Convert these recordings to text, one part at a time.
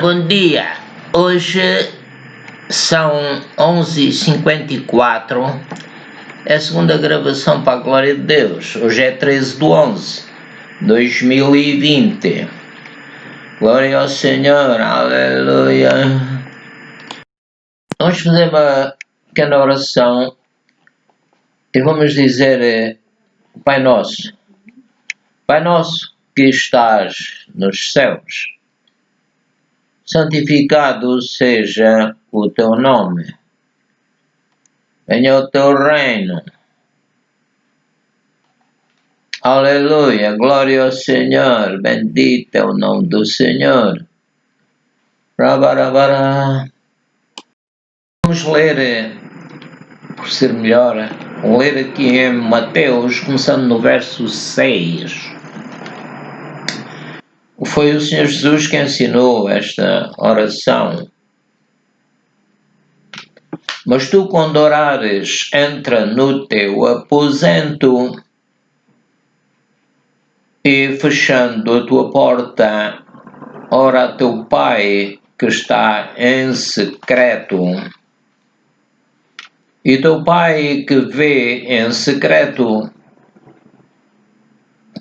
Bom dia, hoje são 11h54, é a segunda gravação para a glória de Deus. Hoje é 13/11/2020. Glória ao Senhor, aleluia. Vamos fazer uma pequena oração e vamos dizer: Pai Nosso que estás nos céus, santificado seja o teu nome, venha o teu reino, aleluia, glória ao Senhor, bendito é o nome do Senhor. Vamos ler, por ser melhor, ler aqui em Mateus, começando no verso 6. Foi o Senhor Jesus que ensinou esta oração. Mas tu, quando orares, entra no teu aposento e, fechando a tua porta, ora a teu Pai que está em secreto. E teu Pai que vê em secreto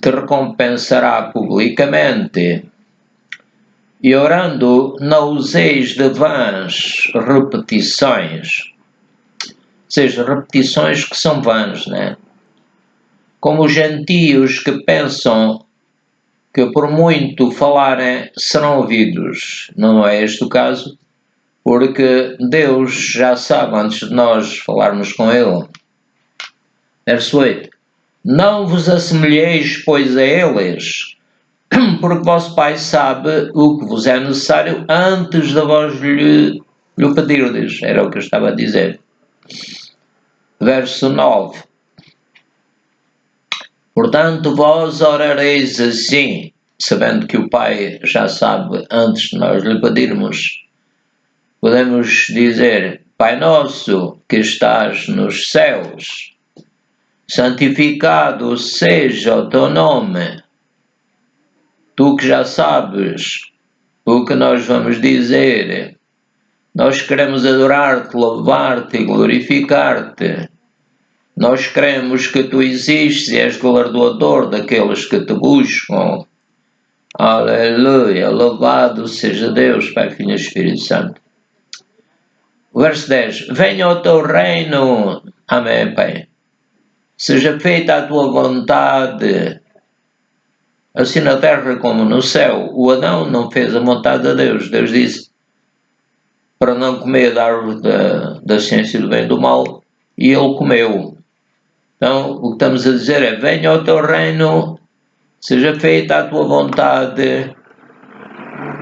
te recompensará publicamente. E orando, não useis de vãs repetições, ou seja, repetições que são vãs, né? Como os gentios que pensam que por muito falarem serão ouvidos. Não é este o caso, porque Deus já sabe antes de nós falarmos com Ele. Verso 8. Não vos assemelheis, pois, a eles, porque vosso Pai sabe o que vos é necessário antes de vós lhe pedirdes. Era o que eu estava a dizer. Verso 9. Portanto, vós orareis assim, sabendo que o Pai já sabe antes de nós lhe pedirmos. Podemos dizer: Pai nosso que estás nos céus, santificado seja o teu nome. Tu que já sabes o que nós vamos dizer, nós queremos adorar-te, louvar-te e glorificar-te. Nós queremos que tu existes e és galardoador daqueles que te buscam. Aleluia, louvado seja Deus, Pai, Filho e Espírito Santo. Verso 10. Venha o teu reino. Amém, Pai. Seja feita a tua vontade, assim na terra como no céu. O Adão não fez a vontade de Deus. Deus disse para não comer da árvore da ciência do bem e do mal, e ele comeu. Então, o que estamos a dizer é: venha o teu reino, seja feita a tua vontade,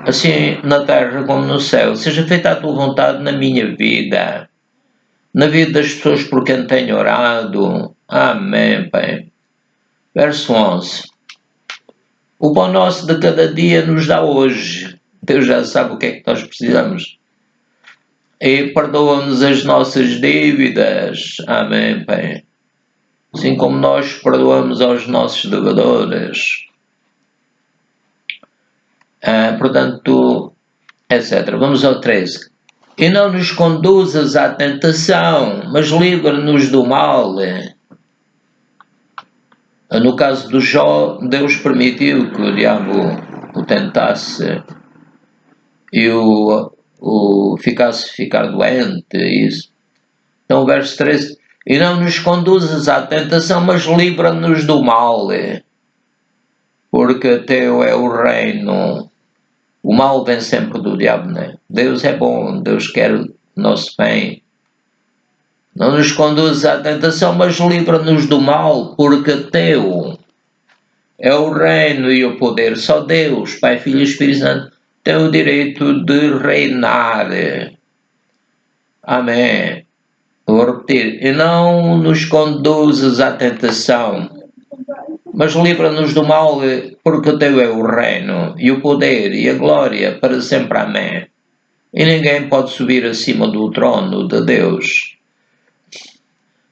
assim na terra como no céu. Seja feita a tua vontade na minha vida, na vida das pessoas por quem tenho orado. Amém, Pai. Verso 11. O pão nosso de cada dia nos dá hoje. Deus já sabe o que é que nós precisamos. E perdoa-nos as nossas dívidas. Amém, Pai. Assim como nós perdoamos aos nossos devedores. Portanto, etc. Vamos ao 13. E não nos conduzas à tentação, mas livra-nos do mal. No caso do Jó, Deus permitiu que o diabo o tentasse e o ficar doente. Isso. Então, o verso 13. E não nos conduzas à tentação, mas livra-nos do mal, porque teu é o reino. O mal vem sempre do diabo, né? Deus é bom, Deus quer o nosso bem. Não nos conduzas à tentação, mas livra-nos do mal, porque teu é o reino e o poder. Só Deus, Pai, Filho e Espírito Santo, tem o direito de reinar. Amém. Vou repetir. E não nos conduzas à tentação, mas livra-nos do mal, porque teu é o reino, e o poder, e a glória, para sempre. Amém. E ninguém pode subir acima do trono de Deus.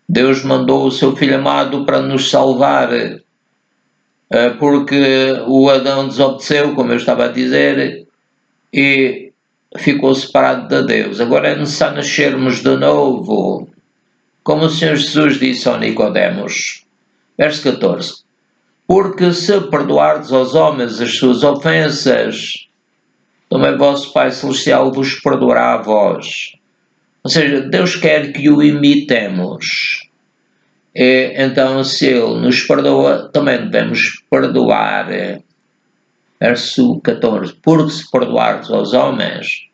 Deus mandou o seu Filho amado para nos salvar, porque o Adão desobedeceu, como eu estava a dizer, e ficou separado de Deus. Agora é necessário nascermos de novo. Como o Senhor Jesus disse ao Nicodemos. Verso 14. Porque se perdoardes aos homens as suas ofensas, também vosso Pai Celestial vos perdoará a vós. Ou seja, Deus quer que o imitemos. E, então, se Ele nos perdoa, também devemos perdoar. Verso 14. Porque se perdoardes aos homens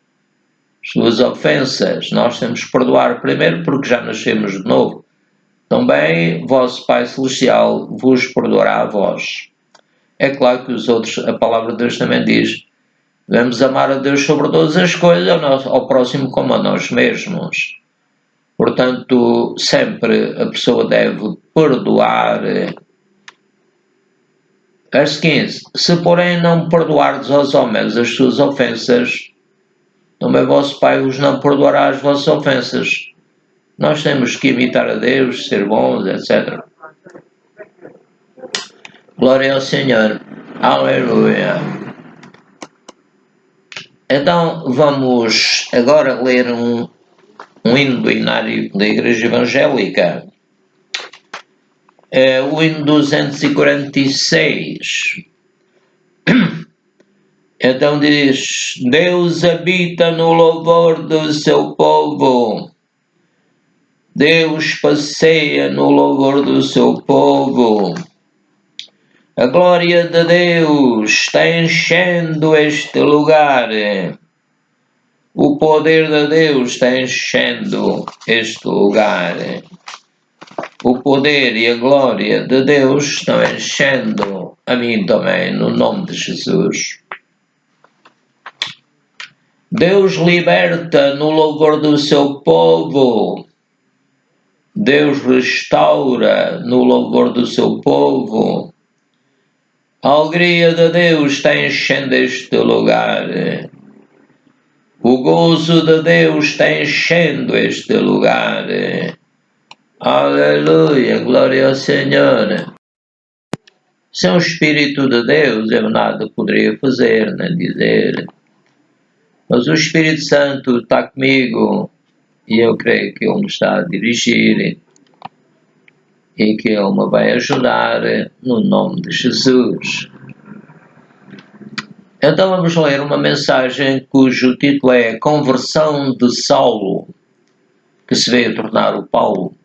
suas ofensas, nós temos que perdoar primeiro porque já nascemos de novo. Também vosso Pai Celestial vos perdoará a vós. É claro que a palavra de Deus também diz, devemos amar a Deus sobre todas as coisas, ao próximo como a nós mesmos. Portanto, sempre a pessoa deve perdoar. Verso 15. Se porém não perdoardes aos homens as suas ofensas, também vosso Pai vos não perdoará as vossas ofensas. Nós temos que imitar a Deus, ser bons, etc. Glória ao Senhor. Aleluia. Então vamos agora ler um hino do hinário da Igreja Evangélica. É o hino 246. Então diz: Deus habita no louvor do seu povo. Deus passeia no louvor do seu povo. A glória de Deus está enchendo este lugar. O poder de Deus está enchendo este lugar. O poder e a glória de Deus estão enchendo a mim também, no nome de Jesus. Deus liberta no louvor do seu povo. Deus restaura no louvor do seu povo. A alegria de Deus está enchendo este lugar. O gozo de Deus está enchendo este lugar. Aleluia, glória ao Senhor. Sem o Espírito de Deus eu nada poderia fazer, nem dizer. Mas o Espírito Santo está comigo e eu creio que Ele me está a dirigir e que Ele me vai ajudar no nome de Jesus. Então vamos ler uma mensagem cujo título é Conversão de Saulo, que se veio a tornar o Paulo.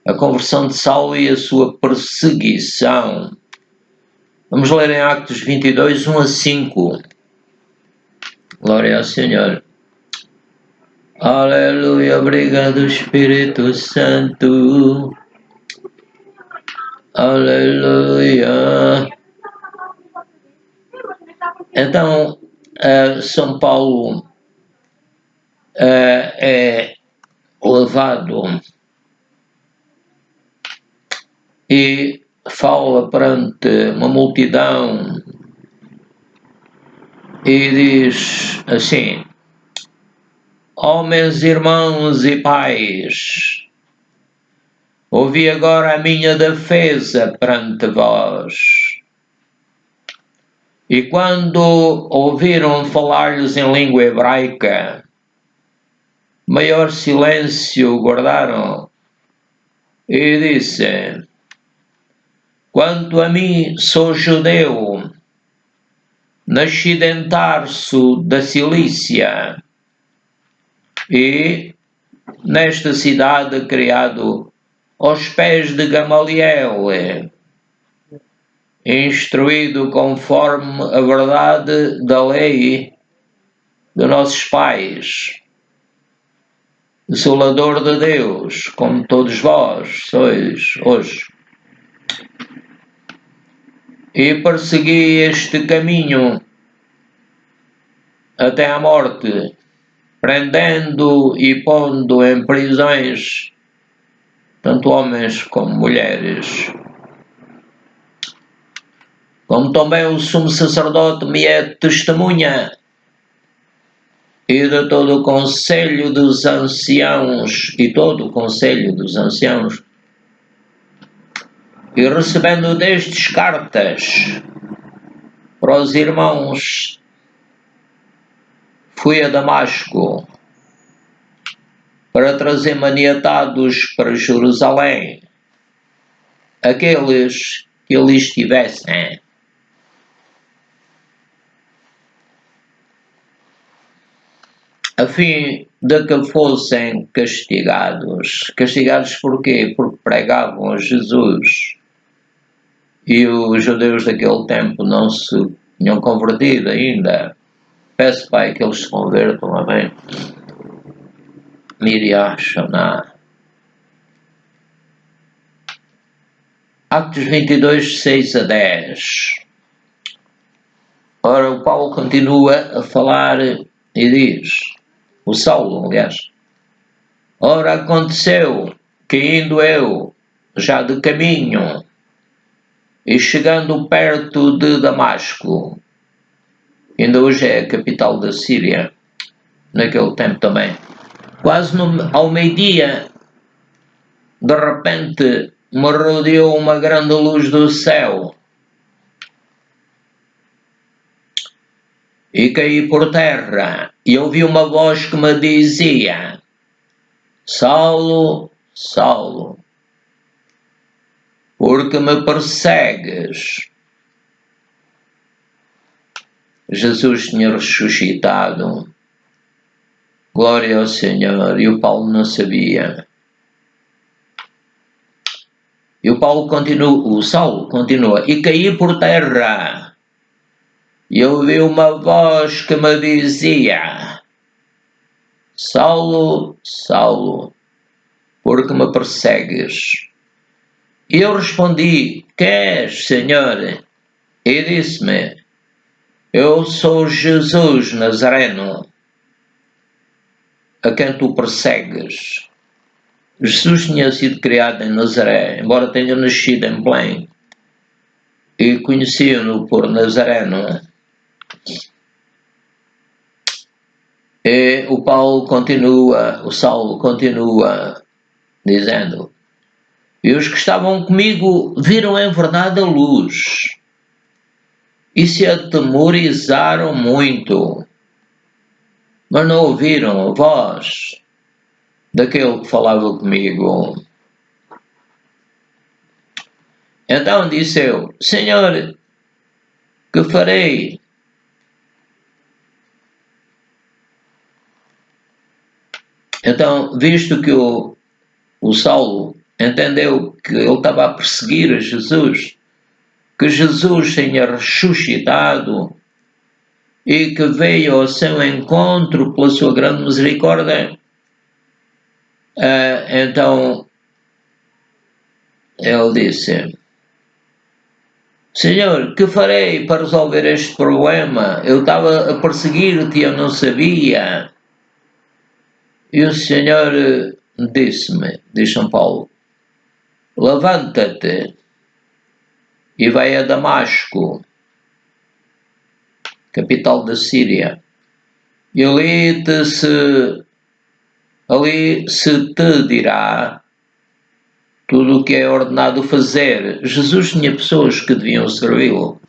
A conversão de Saulo e a sua perseguição. Vamos ler em Atos 22, 1 a 5. Glória ao Senhor. Aleluia, obrigado Espírito Santo. Aleluia. Então, São Paulo é levado e fala perante uma multidão e diz assim: Homens, irmãos e pais, ouvi agora a minha defesa perante vós. E quando ouviram falar-lhes em língua hebraica, maior silêncio guardaram. E disse: Quanto a mim, sou judeu, nascido em Tarso da Cilícia, e nesta cidade criado aos pés de Gamaliel, instruído conforme a verdade da lei de nossos pais, Desolador de Deus, como todos vós sois hoje. E persegui este caminho até à morte, prendendo e pondo em prisões tanto homens como mulheres. Como também o sumo sacerdote me é testemunha, e de todo o conselho dos anciãos, e recebendo destes cartas para os irmãos, fui a Damasco para trazer maniatados para Jerusalém aqueles que ali estivessem, a fim de que fossem castigados. Castigados porquê? Porque pregavam a Jesus. E os judeus daquele tempo não se tinham convertido ainda. Peço, Pai, que eles se convertam, amém. Miriam Shaná. Atos 22, 6 a 10. Ora, o Paulo continua a falar e diz, o Saulo, aliás, ora aconteceu que indo eu já de caminho e chegando perto de Damasco, ainda hoje é a capital da Síria, naquele tempo também, quase ao meio-dia, de repente me rodeou uma grande luz do céu e caí por terra e ouvi uma voz que me dizia, Saulo, Saulo, porque me persegues? Jesus tinha ressuscitado, glória ao Senhor, e o Paulo não sabia. E o Saulo continua, e caí por terra, e ouvi uma voz que me dizia, Saulo, Saulo, porque me persegues? E eu respondi, quem és, Senhor? E disse-me, eu sou Jesus Nazareno, a quem tu persegues. Jesus tinha sido criado em Nazaré, embora tenha nascido em Belém, e conheciam-no por Nazareno. E o Saulo continua dizendo, e os que estavam comigo viram em verdade a luz e se atemorizaram muito, mas não ouviram a voz daquele que falava comigo. Então disse eu, Senhor, que farei? Então, visto que o Saulo entendeu que ele estava a perseguir a Jesus, que Jesus tinha ressuscitado e que veio ao seu encontro pela sua grande misericórdia, então ele disse, Senhor, que farei para resolver este problema? Eu estava a perseguir-te e eu não sabia. E o Senhor disse-me, diz São Paulo, levanta-te e vai a Damasco, capital da Síria, e ali se te dirá tudo o que é ordenado fazer. Jesus tinha pessoas que deviam servi-lo.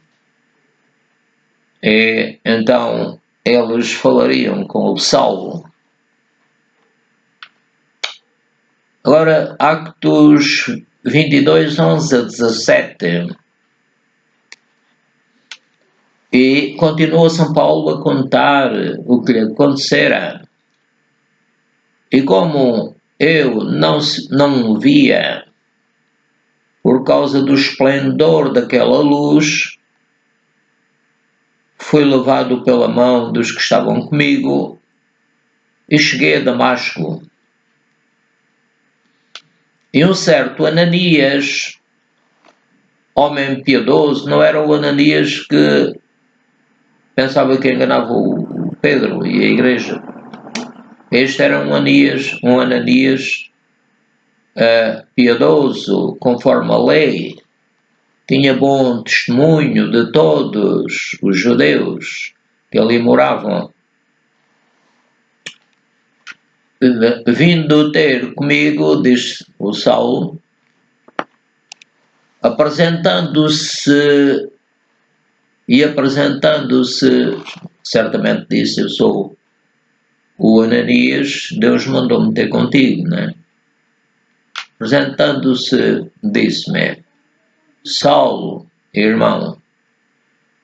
E então eles falariam com o Saulo. Agora, Atos 22, 11 a 17. E continua São Paulo a contar o que lhe acontecera. E como eu não via por causa do esplendor daquela luz, fui levado pela mão dos que estavam comigo e cheguei a Damasco. E um certo Ananias, homem piedoso, não era o Ananias que pensava que enganava o Pedro e a igreja. Este era um Ananias piedoso, conforme a lei, tinha bom testemunho de todos os judeus que ali moravam. Vindo ter comigo, diz o Saulo, apresentando-se, certamente disse, eu sou o Ananias, Deus mandou-me ter contigo, né? Apresentando-se, disse-me: Saulo, irmão,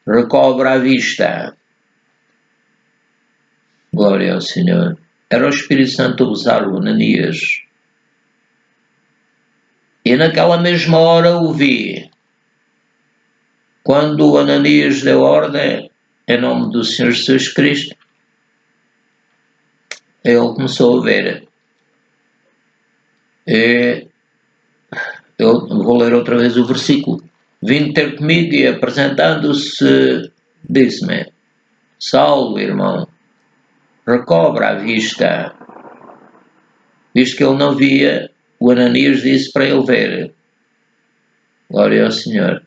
recobra a vista. Glória ao Senhor. Era o Espírito Santo a usar o Ananias. E naquela mesma hora o vi. Quando o Ananias deu ordem, em nome do Senhor Jesus Cristo, ele começou a ver. E eu vou ler outra vez o versículo. Vindo ter comigo e apresentando-se, disse-me: Saulo, irmão, recobra a vista. Visto que ele não via, o Ananias disse para ele ver. Glória ao Senhor.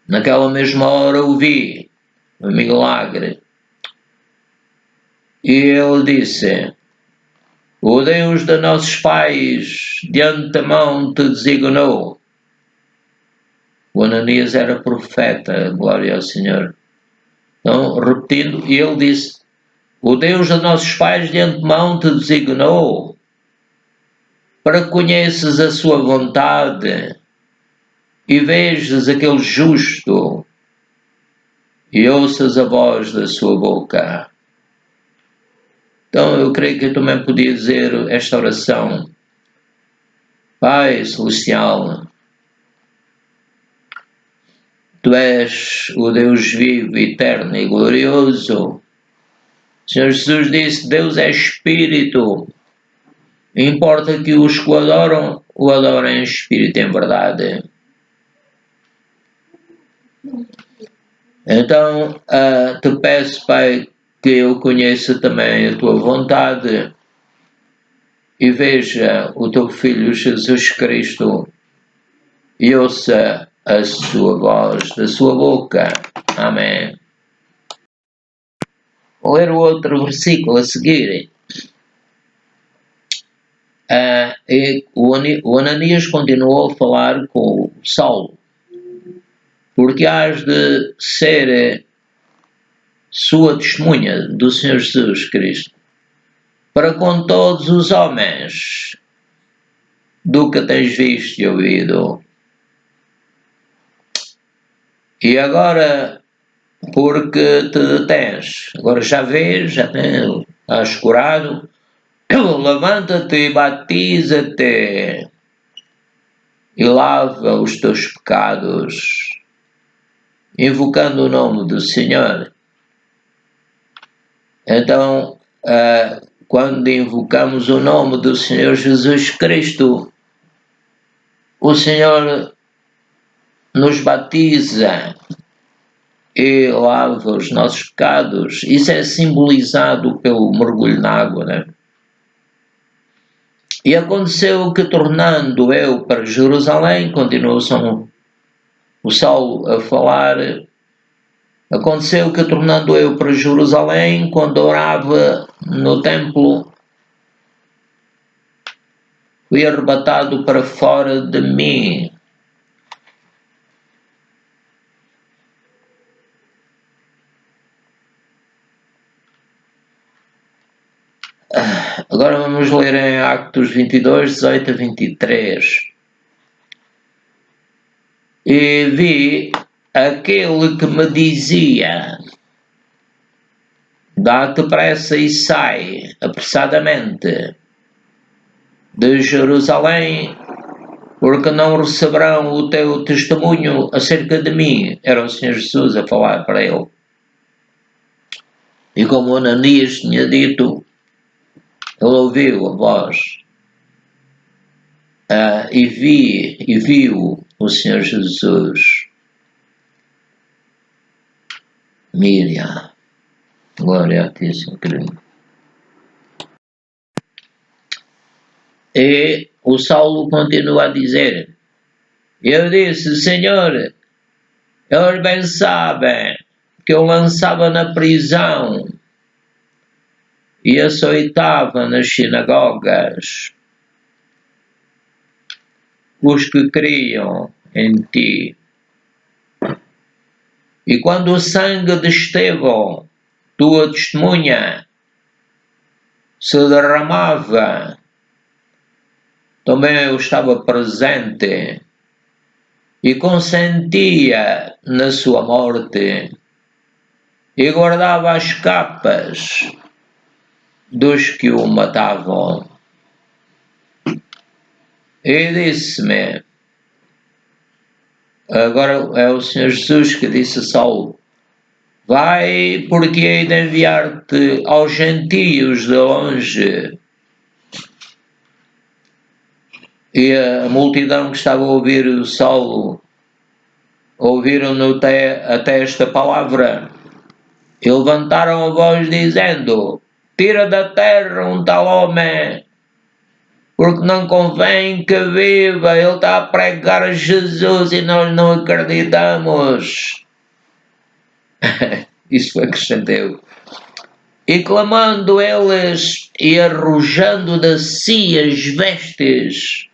Naquela mesma hora o vi, um milagre. E ele disse: O Deus de nossos pais de antemão te designou. O Ananias era profeta, glória ao Senhor. Então, repetindo, ele disse: O Deus de nossos pais de antemão te designou para que conheças a sua vontade e vejas aquele justo e ouças a voz da sua boca. Então eu creio que eu também podia dizer esta oração: Pai Celestial, Tu és o Deus vivo, eterno e glorioso. O Senhor Jesus disse: Deus é Espírito. Importa que os que o adorem em Espírito e em verdade. Então, te peço, Pai, que eu conheça também a Tua vontade e veja o Teu Filho Jesus Cristo e ouça a sua voz da sua boca. Amém. Vou ler o outro versículo a seguir. O Ananias continuou a falar com o Saulo, porque hás de ser sua testemunha do Senhor Jesus Cristo, para com todos os homens, do que tens visto e ouvido. E agora, porque te detens, agora já vês, já estás curado, levanta-te e batiza-te e lava os teus pecados, invocando o nome do Senhor. Então, quando invocamos o nome do Senhor Jesus Cristo, o Senhor nos batiza e lava os nossos pecados. Isso é simbolizado pelo mergulho na água, né? E aconteceu que, tornando eu para Jerusalém, continuou o Saulo a falar, aconteceu que, tornando eu para Jerusalém, quando orava no templo, fui arrebatado para fora de mim. Agora vamos ler em Actos 22, 18 a 23. E vi aquele que me dizia: dá-te pressa e sai apressadamente de Jerusalém, porque não receberão o teu testemunho acerca de mim. Era o Senhor Jesus a falar para ele. E como Ananias tinha dito, ele ouviu a voz e viu o Senhor Jesus. Miriam, glória a ti, Senhor querido. E o Saulo continua a dizer: eu disse, Senhor, eles bem sabem que eu lançava na prisão e açoitava nas sinagogas os que criam em ti. E quando o sangue de Estevão, tua testemunha, se derramava. Também eu estava presente e consentia na sua morte e guardava as capas dos que o matavam. E disse-me, agora é o Senhor Jesus que disse a Saulo, vai, porque hei de enviar-te aos gentios de longe. E a multidão que estava a ouvir o Saulo, ouviram até esta palavra, e levantaram a voz dizendo, tira da terra um tal homem, porque não convém que viva, ele está a pregar a Jesus e nós não acreditamos. Isso acrescentou. E clamando eles e arrojando de si as vestes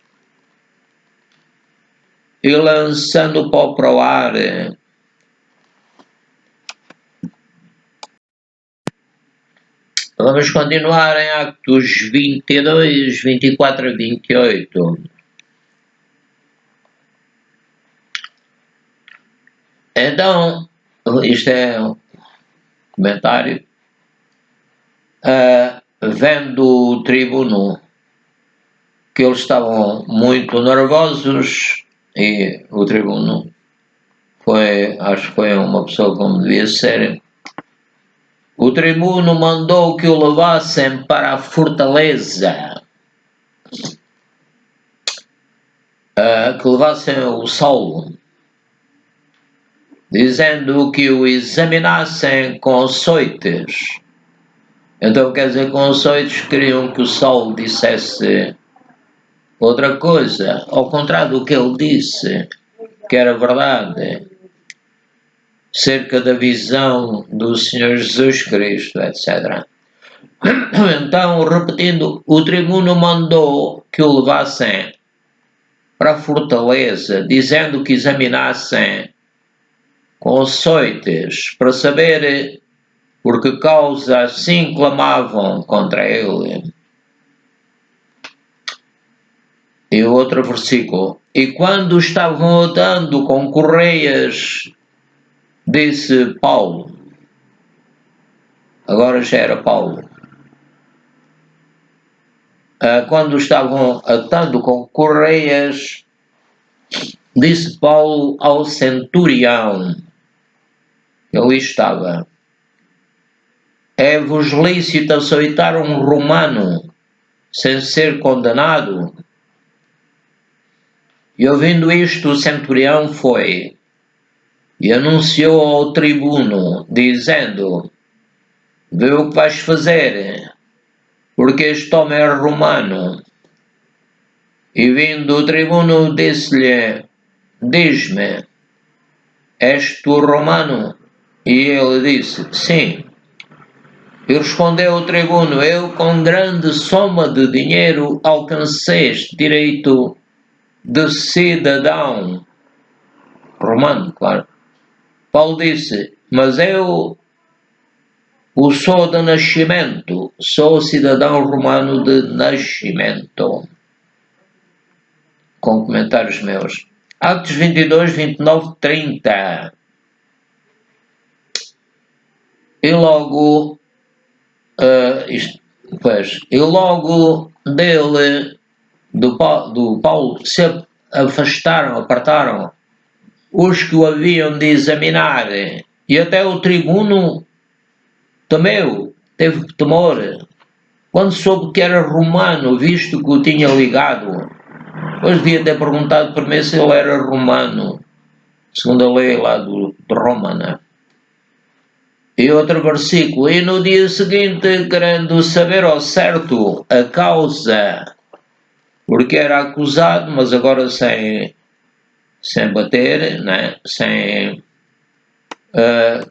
e lançando o pó para o ar, vamos continuar em Atos 22, 24 a 28. Então, isto é um comentário. Vendo o tribuno que eles estavam muito nervosos e o tribuno acho que foi uma pessoa como devia ser. O tribuno mandou que o levassem para a fortaleza, que levassem o Saulo, dizendo que o examinassem com açoites. Então, quer dizer, com açoites queriam que o Saulo dissesse outra coisa, ao contrário do que ele disse, que era verdade, cerca da visão do Senhor Jesus Cristo, etc. Então, repetindo, o tribuno mandou que o levassem para a fortaleza, dizendo que examinassem com açoites para saber por que causa assim clamavam contra ele. E o outro versículo. E quando estavam atando com correias, disse Paulo, agora já era Paulo, quando estavam atando com correias, disse Paulo ao centurião, que ali estava, é-vos lícito açoitar um romano sem ser condenado? E ouvindo isto, o centurião foi e anunciou ao tribuno, dizendo, vê o que vais fazer, porque este homem é romano. E vindo o tribuno, disse-lhe, diz-me, és tu romano? E ele disse, sim. E respondeu o tribuno, eu com grande soma de dinheiro alcancei este direito de cidadão romano, claro. Paulo disse, mas eu o sou de nascimento, sou cidadão romano de nascimento. Com comentários meus. Atos 22, 29, 30. E logo, dele, do Paulo, se apartaram os que o haviam de examinar, e até o tribuno temeu, teve temor, quando soube que era romano, visto que o tinha ligado. Pois devia ter perguntado primeiro se ele era romano, segundo a lei lá de Roma, né? E outro versículo, e no dia seguinte, querendo saber ao certo a causa, porque era acusado, mas agora sem bater, né? Sem,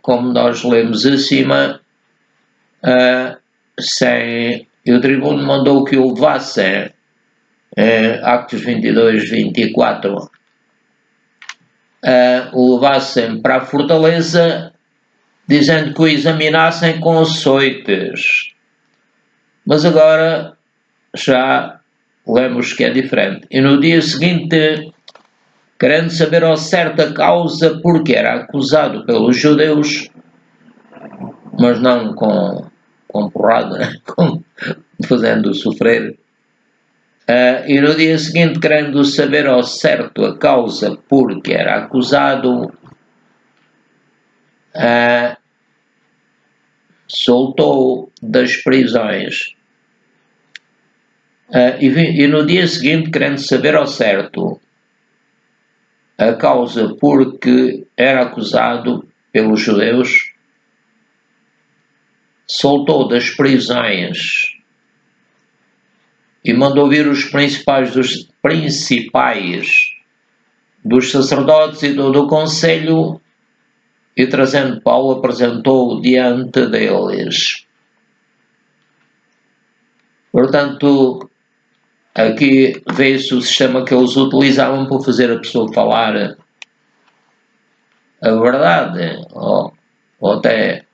como nós lemos acima, e o tribuno mandou que o levassem, Atos 22, 24, o levassem para a fortaleza, dizendo que o examinassem com açoites. Mas agora já lemos que é diferente. E no dia seguinte, querendo saber ao certo a causa porque era acusado pelos judeus, mas não com porrada, né? Fazendo sofrer. E no dia seguinte, querendo saber ao certo a causa porque era acusado, soltou das prisões. E no dia seguinte, querendo saber ao certo a causa porque era acusado pelos judeus, soltou das prisões e mandou vir os principais dos sacerdotes e do conselho, e trazendo Paulo, apresentou-o diante deles. Portanto, aqui vê-se o sistema que eles utilizavam para fazer a pessoa falar a verdade, ou até,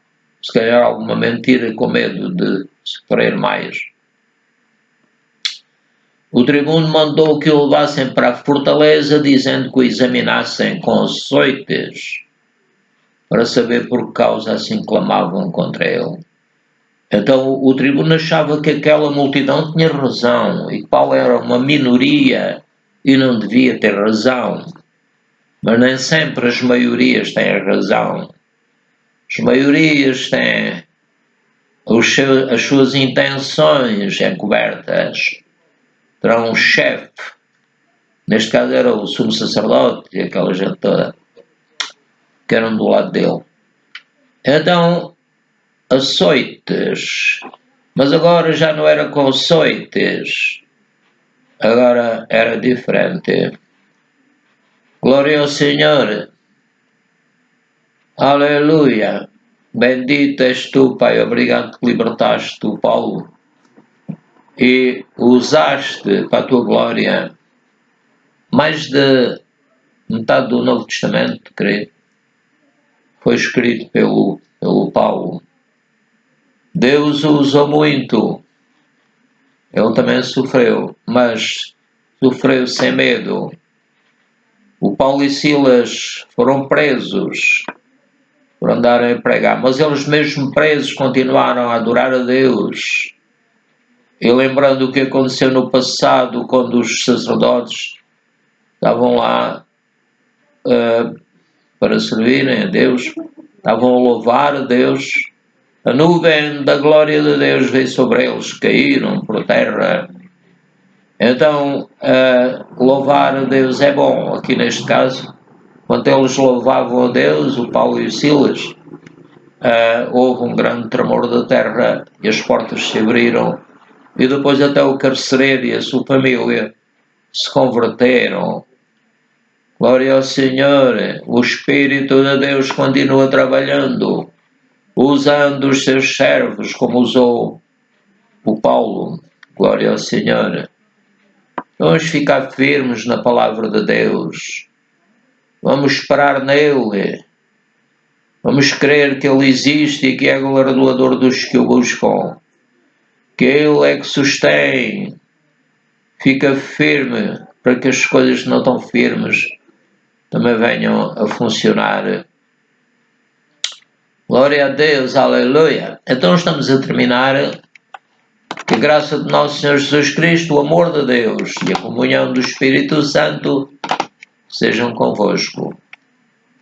se calhar, alguma mentira com medo de sofrer mais. O tribuno mandou que o levassem para a fortaleza, dizendo que o examinassem com açoites, para saber por que causa assim clamavam contra ele. Então o tribuno achava que aquela multidão tinha razão e que Paulo era uma minoria e não devia ter razão. Mas nem sempre as maiorias têm razão. As maiorias têm as suas intenções encobertas. Terão um chefe, neste caso era o sumo sacerdote e aquela gente toda, que eram do lado dele. Então, açoites, mas agora já não era com açoites, agora era diferente. Glória ao Senhor, aleluia, bendito és tu, Pai, obrigado que libertaste o Paulo e usaste para a tua glória. Mais de metade do Novo Testamento, creio, foi escrito pelo Paulo. Deus o usou muito. Ele também sofreu, mas sofreu sem medo. O Paulo e Silas foram presos por andarem a pregar, mas eles mesmo presos continuaram a adorar a Deus. E lembrando o que aconteceu no passado, quando os sacerdotes estavam lá para servirem a Deus, estavam a louvar a Deus, a nuvem da glória de Deus veio sobre eles, caíram por terra. Então, louvar a Deus é bom. Aqui neste caso, quando eles louvavam a Deus, o Paulo e o Silas, houve um grande tremor da terra e as portas se abriram, e depois até o carcereiro e a sua família se converteram. Glória ao Senhor, o Espírito de Deus continua trabalhando, usando os seus servos, como usou o Paulo. Glória ao Senhor. Vamos ficar firmes na palavra de Deus. Vamos esperar nele. Vamos crer que ele existe e que é galardoador dos que o buscam. Que ele é que sustém. Fica firme para que as coisas que não estão firmes também venham a funcionar. Glória a Deus, aleluia. Então estamos a terminar. Que a graça de nosso Senhor Jesus Cristo, o amor de Deus e a comunhão do Espírito Santo sejam convosco.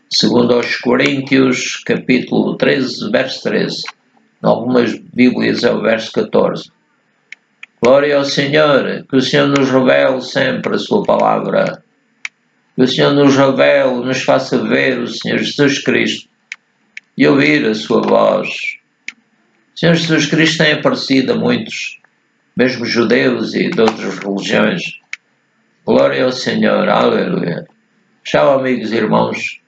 Segundo aos Coríntios, capítulo 13, verso 13. Em algumas Bíblias é o verso 14. Glória ao Senhor, que o Senhor nos revele sempre a sua palavra. Que o Senhor nos revele, nos faça ver o Senhor Jesus Cristo e ouvir a sua voz. O Senhor Jesus Cristo tem aparecido a muitos, mesmo judeus e de outras religiões. Glória ao Senhor, aleluia. Tchau, amigos e irmãos.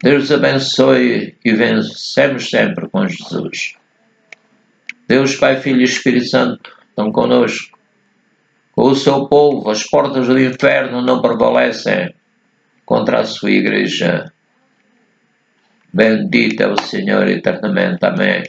Deus abençoe e vencemos sempre com Jesus. Deus, Pai, Filho e Espírito Santo estão conosco. Com o seu povo, as portas do inferno não prevalecem contra a sua igreja. Bendito é o Senhor eternamente. Amém.